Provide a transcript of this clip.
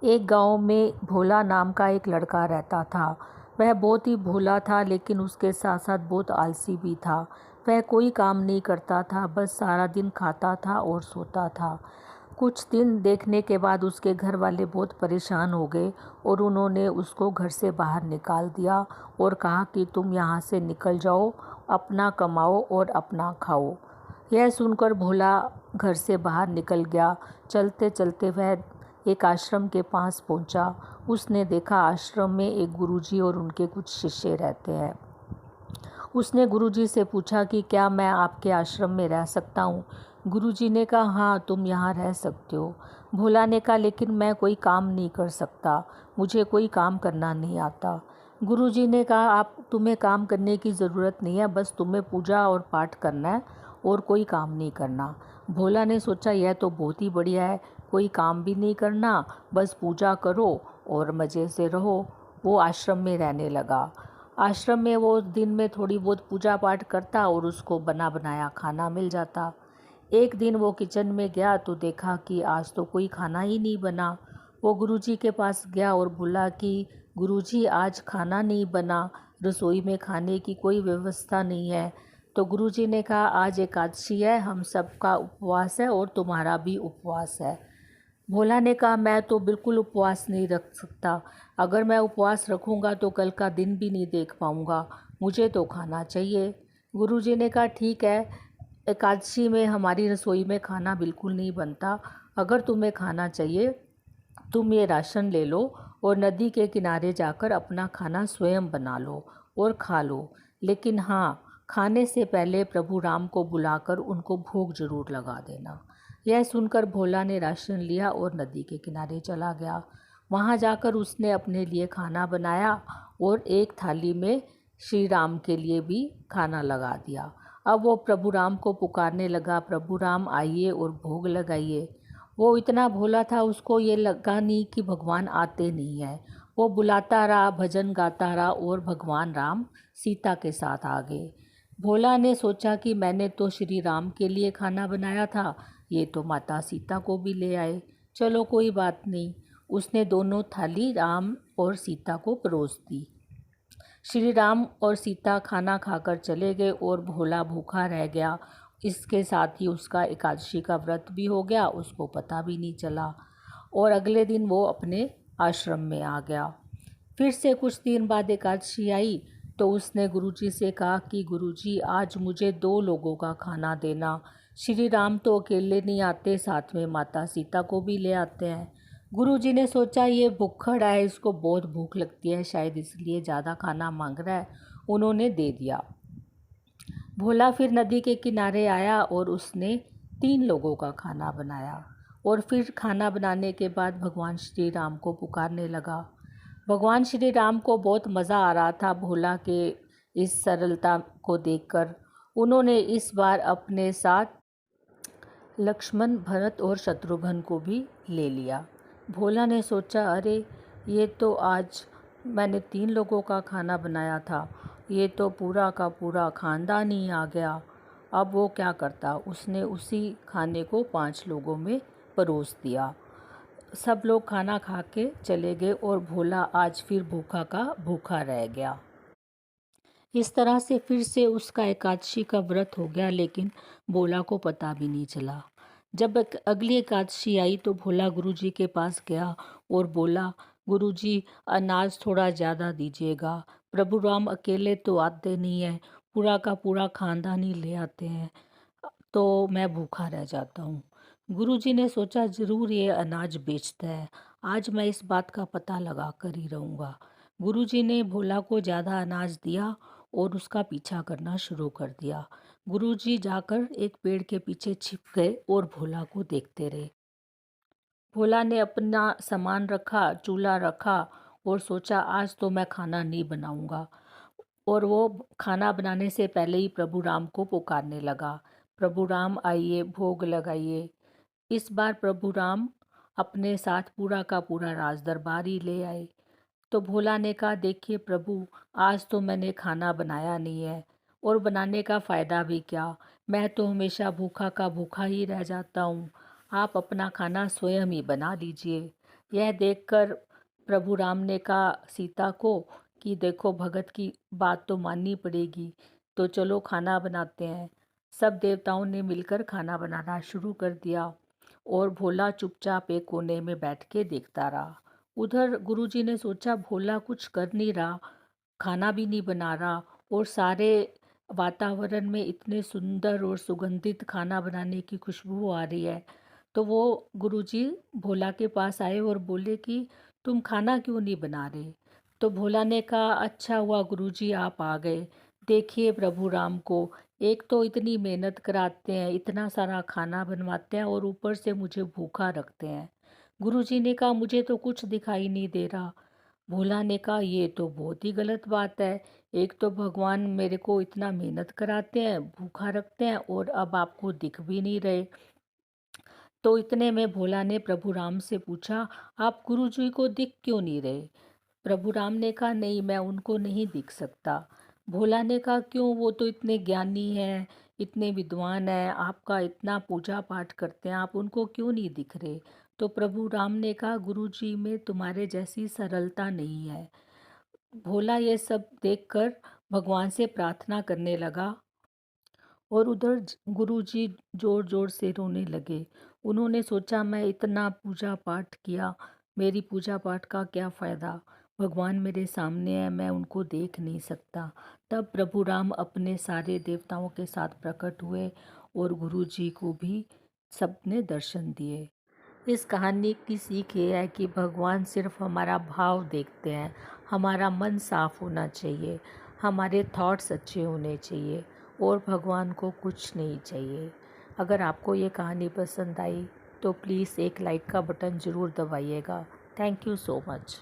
एक गांव में भोला नाम का एक लड़का रहता था। वह बहुत ही भोला था, लेकिन उसके साथ साथ बहुत आलसी भी था। वह कोई काम नहीं करता था, बस सारा दिन खाता था और सोता था। कुछ दिन देखने के बाद उसके घर वाले बहुत परेशान हो गए और उन्होंने उसको घर से बाहर निकाल दिया और कहा कि तुम यहाँ से निकल जाओ, अपना कमाओ और अपना खाओ। यह सुनकर भोला घर से बाहर निकल गया। चलते चलते वह एक आश्रम के पास पहुंचा। उसने देखा आश्रम में एक गुरुजी और उनके कुछ शिष्य रहते हैं। उसने गुरुजी से पूछा कि क्या मैं आपके आश्रम में रह सकता हूँ। गुरुजी ने कहा, हाँ, तुम यहाँ रह सकते हो। भोला ने कहा, लेकिन मैं कोई काम नहीं कर सकता, मुझे कोई काम करना नहीं आता। गुरुजी ने कहा, आप तुम्हें काम करने की ज़रूरत नहीं है, बस तुम्हें पूजा और पाठ करना है और कोई काम नहीं करना। भोला ने सोचा, यह तो बहुत ही बढ़िया है, कोई काम भी नहीं करना, बस पूजा करो और मज़े से रहो। वो आश्रम में रहने लगा। आश्रम में वो दिन में थोड़ी बहुत पूजा पाठ करता और उसको बना बनाया खाना मिल जाता। एक दिन वो किचन में गया तो देखा कि आज तो कोई खाना ही नहीं बना। वो गुरुजी के पास गया और बोला कि गुरुजी, आज खाना नहीं बना, रसोई में खाने की कोई व्यवस्था नहीं है। तो गुरुजी ने कहा, आज एकादशी है, हम सबका उपवास है और तुम्हारा भी उपवास है। भोला ने कहा, मैं तो बिल्कुल उपवास नहीं रख सकता, अगर मैं उपवास रखूँगा तो कल का दिन भी नहीं देख पाऊँगा, मुझे तो खाना चाहिए। गुरुजी ने कहा, ठीक है, एकादशी में हमारी रसोई में खाना बिल्कुल नहीं बनता, अगर तुम्हें खाना चाहिए तुम ये राशन ले लो और नदी के किनारे जाकर अपना खाना स्वयं बना लो और खा लो, लेकिन हाँ, खाने से पहले प्रभु राम को बुलाकर उनको भोग जरूर लगा देना। यह सुनकर भोला ने राशन लिया और नदी के किनारे चला गया। वहाँ जाकर उसने अपने लिए खाना बनाया और एक थाली में श्री राम के लिए भी खाना लगा दिया। अब वो प्रभु राम को पुकारने लगा, प्रभु राम आइए और भोग लगाइए। वो इतना भोला था, उसको ये लगा नहीं कि भगवान आते नहीं हैं। वो बुलाता रहा, भजन गाता रहा और भगवान राम सीता के साथ आ गए। भोला ने सोचा कि मैंने तो श्री राम के लिए खाना बनाया था, ये तो माता सीता को भी ले आए, चलो कोई बात नहीं। उसने दोनों थाली राम और सीता को परोस दी। श्री राम और सीता खाना खाकर चले गए और भोला भूखा रह गया। इसके साथ ही उसका एकादशी का व्रत भी हो गया, उसको पता भी नहीं चला और अगले दिन वो अपने आश्रम में आ गया। फिर से कुछ दिन बाद एकादशी आई तो उसने गुरुजी से कहा कि गुरुजी, आज मुझे 2 लोगों का खाना देना। श्री राम तो अकेले नहीं आते, साथ में माता सीता को भी ले आते हैं। गुरुजी ने सोचा, ये भुक्खड़ है, इसको बहुत भूख लगती है, शायद इसलिए ज़्यादा खाना मांग रहा है। उन्होंने दे दिया। भोला फिर नदी के किनारे आया और उसने 3 लोगों का खाना बनाया और फिर खाना बनाने के बाद भगवान श्री राम को पुकारने लगा। भगवान श्री राम को बहुत मज़ा आ रहा था भोला के इस सरलता को देखकर। उन्होंने इस बार अपने साथ लक्ष्मण, भरत और शत्रुघ्न को भी ले लिया। भोला ने सोचा, अरे, ये तो आज मैंने 3 लोगों का खाना बनाया था, ये तो पूरा का पूरा खानदान ही आ गया। अब वो क्या करता, उसने उसी खाने को 5 लोगों में परोस दिया। सब लोग खाना खा के चले गए और भोला आज फिर भूखा का भूखा रह गया। इस तरह से फिर से उसका एकादशी का व्रत हो गया, लेकिन भोला को पता भी नहीं चला। जब अगली एकादशी आई तो भोला गुरुजी के पास गया और बोला, गुरुजी, अनाज थोड़ा ज़्यादा दीजिएगा, प्रभु राम अकेले तो आते नहीं हैं, पूरा का पूरा खानदान ही ले आते हैं, तो मैं भूखा रह जाता हूँ। गुरुजी ने सोचा, ज़रूर ये अनाज बेचता है, आज मैं इस बात का पता लगा कर ही रहूँगा। गुरुजी ने भोला को ज़्यादा अनाज दिया और उसका पीछा करना शुरू कर दिया। गुरुजी जाकर एक पेड़ के पीछे छिप गए और भोला को देखते रहे। भोला ने अपना सामान रखा, चूल्हा रखा और सोचा, आज तो मैं खाना नहीं बनाऊंगा। और वो खाना बनाने से पहले ही प्रभु राम को पुकारने लगा, प्रभु राम आइए, भोग लगाइए। इस बार प्रभु राम अपने साथ पूरा का पूरा राज दरबार ही ले आए। तो भोला ने कहा, देखिए प्रभु, आज तो मैंने खाना बनाया नहीं है और बनाने का फ़ायदा भी क्या, मैं तो हमेशा भूखा का भूखा ही रह जाता हूँ। आप अपना खाना स्वयं ही बना लीजिए। यह देखकर प्रभु राम ने कहा सीता को कि देखो भगत की बात तो माननी पड़ेगी, तो चलो खाना बनाते हैं। सब देवताओं ने मिलकर खाना बनाना शुरू कर दिया और भोला चुपचाप एक कोने में बैठ के देखता रहा। उधर गुरुजी ने सोचा भोला कुछ कर नहीं रहा, खाना भी नहीं बना रहा और सारे वातावरण में इतने सुंदर और सुगंधित खाना बनाने की खुशबू आ रही है। तो वो गुरुजी भोला के पास आए और बोले कि तुम खाना क्यों नहीं बना रहे। तो भोला ने कहा अच्छा हुआ गुरुजी आप आ गए। देखिए प्रभु राम को, एक तो इतनी मेहनत कराते हैं, इतना सारा खाना बनवाते हैं और ऊपर से मुझे भूखा रखते हैं। गुरुजी ने कहा मुझे तो कुछ दिखाई नहीं दे रहा। भोला ने कहा ये तो बहुत ही गलत बात है। एक तो भगवान मेरे को इतना मेहनत कराते हैं, भूखा रखते हैं और अब आपको दिख भी नहीं रहे। तो इतने में भोला ने प्रभु राम से पूछा आप गुरु जी को दिख क्यों नहीं रहे। प्रभु राम ने कहा नहीं मैं उनको नहीं दिख सकता। भोला ने कहा क्यों, वो तो इतने ज्ञानी हैं, इतने विद्वान हैं, आपका इतना पूजा पाठ करते हैं, आप उनको क्यों नहीं दिख रहे। तो प्रभु राम ने कहा गुरु जी में तुम्हारे जैसी सरलता नहीं है। भोला ये सब देखकर भगवान से प्रार्थना करने लगा और उधर गुरुजी जोर जोर से रोने लगे। उन्होंने सोचा मैं इतना पूजा पाठ किया, मेरी पूजा पाठ का क्या फ़ायदा, भगवान मेरे सामने है, मैं उनको देख नहीं सकता। तब प्रभु राम अपने सारे देवताओं के साथ प्रकट हुए और गुरुजी को भी सबने दर्शन दिए। इस कहानी की सीख ये है कि भगवान सिर्फ हमारा भाव देखते हैं, हमारा मन साफ होना चाहिए, हमारे थॉट्स अच्छे होने चाहिए और भगवान को कुछ नहीं चाहिए। अगर आपको ये कहानी पसंद आई तो प्लीज़ एक लाइक का बटन ज़रूर दबाइएगा। Thank you so much.